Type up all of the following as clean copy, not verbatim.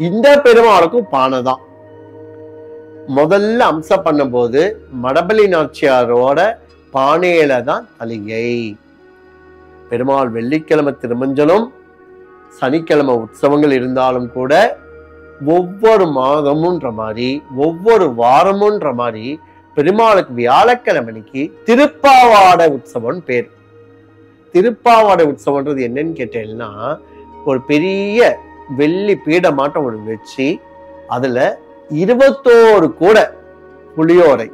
இந்த பெருமாளுக்கும் பானை தான். முதல்ல அம்சம் பண்ணும்போது மடபலி நாச்சியாரோட பானையில தான் தலிகை. பெருமாள் வெள்ளிக்கிழமை திருமஞ்சனம், சனிக்கிழமை உற்சவங்கள் இருந்தாலும் கூட ஒவ்வொரு மாதமுன்ற மாதிரி ஒவ்வொரு வாரமுன்ற மாதிரி பெருமாளுக்கு வியாழக்கிழமைக்கு திருப்பாவாடை உற்சவம் பேர். திருப்பாவாடை உற்சவம்ன்றது என்னன்னு கேட்டீங்கன்னா, ஒரு பெரிய வெள்ளி பீடமாட்டம் ஒன்று வச்சு அதுல 21 கூட புளியோரை.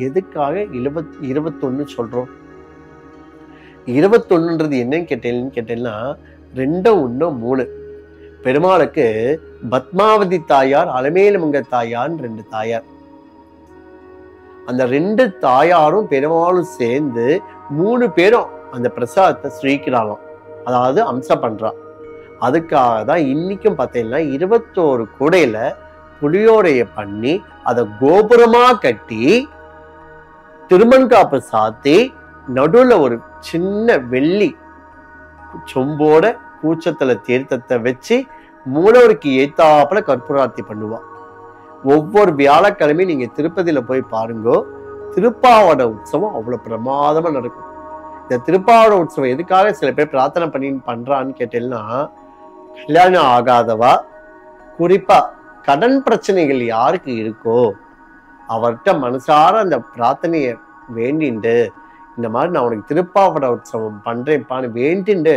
எதுக்காக 21 சொல்றோம்? 21ன்றது என்னன்னு கேட்டீங்கன்னா 2 1 3. பெருமாளுக்கு பத்மாவதி தாயார், அலமேலுமங்க தாயார் 2 தாயார். அந்த 2 தாயாரும் பெருமாளும் சேர்ந்து 3 பேரும் அந்த பிரசாதத்தை ஸ்ரீக்கிறாளாம், அதாவது அம்சம் பண்றா. அதுக்காக தான் இன்னைக்கும் பார்த்தீங்கன்னா 21 கூடையில புளியோரைய பண்ணி அதை கோபுரமா கட்டி திருமண்காப்பு சாத்தி நடுவுல ஒரு சின்ன வெள்ளி சொம்போட கூச்சத்துல தீர்த்தத்தை வச்சு மூலவருக்கு ஏத்தாப்புல கற்பூரார்த்தி பண்ணுவா. ஒவ்வொரு வியாழக்கிழமையும் நீங்க திருப்பதியில போய் பாருங்க, திருப்பாவாடை உற்சவம் அவ்வளவு பிரமாதமா நடக்கும். இந்த திருப்பாவாடை உற்சவம் எதுக்காக சில பேர் பிரார்த்தனை பண்ணி பண்றான்னு கேட்டீங்கன்னா, கல்யாணம் ஆகாதவா, குறிப்பா கடன் பிரச்சனைகள் யாருக்கு இருக்கோ அவர்கிட்ட மனசார அந்த பிரார்த்தனைய வேண்டிண்டு, இந்த மாதிரி நான் உனக்கு திருப்பாவாடை உற்சவம் பண்றேன்ப்பான்னு வேண்டிண்டு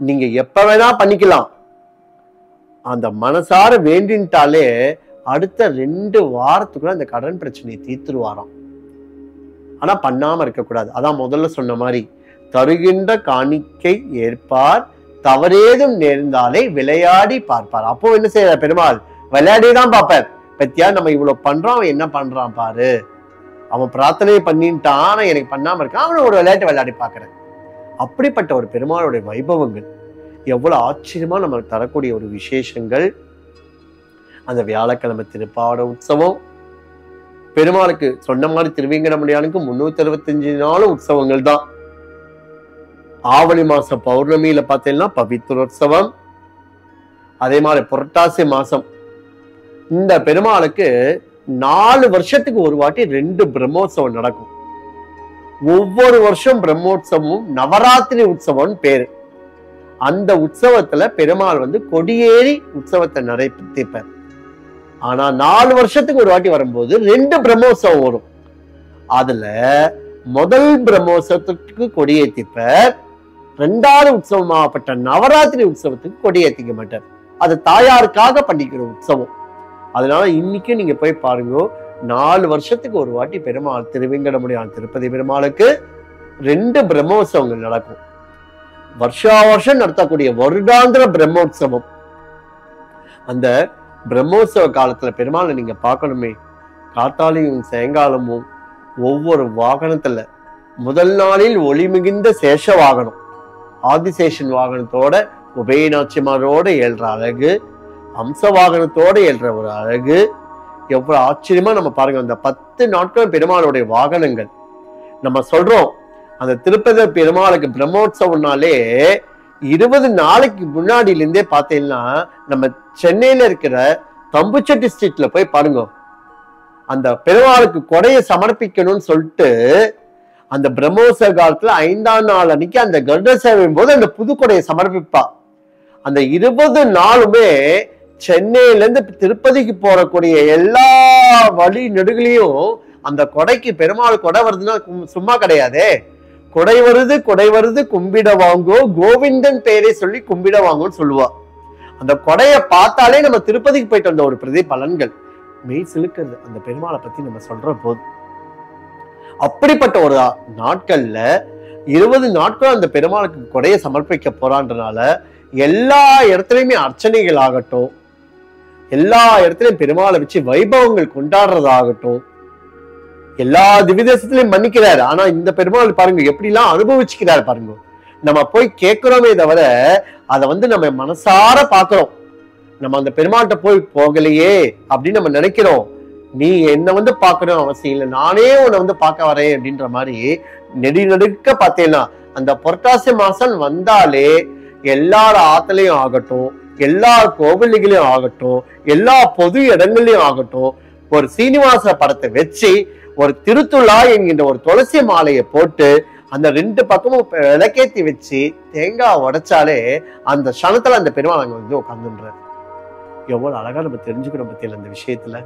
நீங்க எப்ப வேணா பண்ணிக்கலாம். அந்த மனசார வேண்டின்ட்டாலே அடுத்த 2 வாரத்துக்குள்ள அந்த கடன் பிரச்சனையை தீர்த்துருவாராம். ஆனா பண்ணாம இருக்கக்கூடாது. அதான் முதல்ல சொன்ன மாதிரி, தருகின்ற காணிக்கை ஏற்பார், தவறேதும் நேர்ந்தாலே விளையாடி பார்ப்பார். அப்போ என்ன செய்யற பெருமாள்? விளையாடிதான் பார்ப்பார். பத்தியா நம்ம இவ்வளவு பண்றோம், அவன் என்ன பண்றான் பாரு, அவன் பிரார்த்தனையை பண்ணிட்டான், எனக்கு பண்ணாம இருக்கான், அவனை ஒரு விளையாட்டு விளையாடி பார்க்கிறேன். அப்படிப்பட்ட ஒரு பெருமாளுடைய வைபவங்கள் எவ்வளவு ஆச்சரியமா நமக்கு தரக்கூடிய ஒரு விசேஷங்கள். அந்த வியாழக்கிழமை திருப்பாவாடை உற்சவம் பெருமாளுக்கு சொன்ன மாதிரி திருவேங்கடமுடியானுக்கு 365 நாளும் உற்சவங்கள் தான். ஆவணி மாசம் பௌர்ணமியில பார்த்தீங்கன்னா பவித்ரோற்சவம். அதே மாதிரி புரட்டாசி மாசம் இந்த பெருமாளுக்கு 4 வருஷத்துக்கு ஒரு வாட்டி 2 பிரம்மோற்சவம் நடக்கும். ஒவ்வொரு வருஷம் பிரம்மோற்சவமும் நவராத்திரி உற்சவம் பேரு. அந்த உற்சவத்துல பெருமாள் கொடியேறி உற்சவத்தை நடத்திப்பார். ஆனா 4 வருஷத்துக்கு ஒரு வாட்டி வரும்போது 2 பிரம்மோற்சவம் வரும். அதுல முதல் பிரம்மோற்சவத்துக்கு கொடியேற்றிப்பார், 2வது உற்சவமாகப்பட்ட நவராத்திரி உற்சவத்துக்கு கொடியேற்றிக்க மாட்டார். அது தாயாருக்காக பண்ணிக்கிற உற்சவம். அதனால இன்னைக்கு நீங்க போய் பாருங்க, 4 வருஷத்துக்கு ஒரு வாட்டி பெருமாள் திருவேங்கடமுடியான் திருப்பதி பெருமாளுக்கு 2 பிரம்மோற்சவங்கள் நடக்கும். வருஷா வருஷம் நடத்தக்கூடிய வருடாந்திர பிரம்மோற்சவம். அந்த பிரம்மோற்சவ காலத்துல பெருமாளை நீங்க பார்க்கணுமே, காத்தாலையும் சாயங்காலமும் ஒவ்வொரு வாகனத்துல முதல் நாளில் ஒளி மிகுந்த சேஷ வாகனம், ஆதிசேஷன் வாகனத்தோட உபயநாச்சிமாரோட ஏழ்ற அழகு, அம்ச வாகனத்தோட ஏழ்ற ஒரு அழகு எவ்வளவு ஆச்சரியமா நம்ம பாருங்க. அந்த 10 நாட்கள் பெருமாளுடைய வாகனங்கள் நம்ம சொல்றோம். அந்த திருப்பதி பெருமாளுக்கு பிரம்மோற்சவம்னாலே 20 நாளைக்கு முன்னாடில இருந்தே பார்த்தீங்கன்னா நம்ம சென்னையில இருக்கிற தம்புச்செட்டி ஸ்ட்ரீட்ல போய் பாருங்க. அந்த பெருமாளுக்கு கொடையை சமர்ப்பிக்கணும்னு சொல்லிட்டு அந்த பிரம்மோற்சவ காலத்துல 5ஆம் நாள் அன்னைக்கு அந்த கருட சேவையும் போது அந்த புது கொடையை சமர்ப்பிப்பா. அந்த 20 நாளுமே சென்னையில இருந்து திருப்பதிக்கு போறக்கூடிய எல்லா வழி நெடுகளையும் அந்த கொடைக்கு பெருமாள் கொடை வருதுன்னா சும்மா கிடையாதே. கொடை வருது கொடை வருது கும்பிட வாங்கோ, கோவிந்தன் பெயரை சொல்லி கும்பிட வாங்கோன்னு சொல்லுவா. அந்த கொடையை பார்த்தாலே நம்ம திருப்பதிக்கு போயிட்டு வந்த ஒரு பிரதி பலன்கள் மெய் சிலுக்கிறது அந்த பெருமாளை பத்தி நம்ம சொல்ற போது. அப்படிப்பட்ட ஒரு நாட்கள்ல 20 நாட்கள் அந்த பெருமாளுக்கு கொடையை சமர்ப்பிக்க போறான்றனால எல்லா இடத்துலயுமே அர்ச்சனைகள் ஆகட்டும், எல்லா இடத்துலயும் பெருமாளை வச்சு வைபவங்கள் கொண்டாடுறதாகட்டும், எல்லா திவ்யதேசத்திலையும் மன்னிக்கிறாரு. ஆனா இந்த பெருமாள் பாருங்க எப்படி எல்லாம் அனுபவிச்சுக்கிறாரு பாருங்க. நம்ம போய் கேட்கிறோமே தவிர அதை நம்ம மனசார பாக்குறோம். நம்ம அந்த பெருமாள்கிட்ட போய் போகலையே அப்படின்னு நம்ம நினைக்கிறோம். நீ என்ன பாக்கணும் அவசியம் இல்லை, நானே உன்னை பார்க்க வரேன் அப்படின்ற மாதிரி நெடுக்க பார்த்தேன்னா அந்த புரட்டாசி மாசம் வந்தாலே எல்லார ஆத்தலையும் ஆகட்டும், எல்லா கோவில்களையும் ஆகட்டும், எல்லா பொது இடங்கள்லயும் ஆகட்டும், ஒரு சீனிவாச படத்தை வச்சு ஒரு திருத்துழா என்கின்ற ஒரு துளசி மாலையை போட்டு அந்த 2 பக்கமும் விளக்கேத்தி வச்சு தேங்காய் உடைச்சாலே அந்த க்ஷணத்துல அந்த பெருமாள் அங்க வந்து உட்கார்ந்துன்றார். எவ்வளவு அழகா நம்ம தெரிஞ்சுக்கணும் பத்தியில அந்த விஷயத்துல.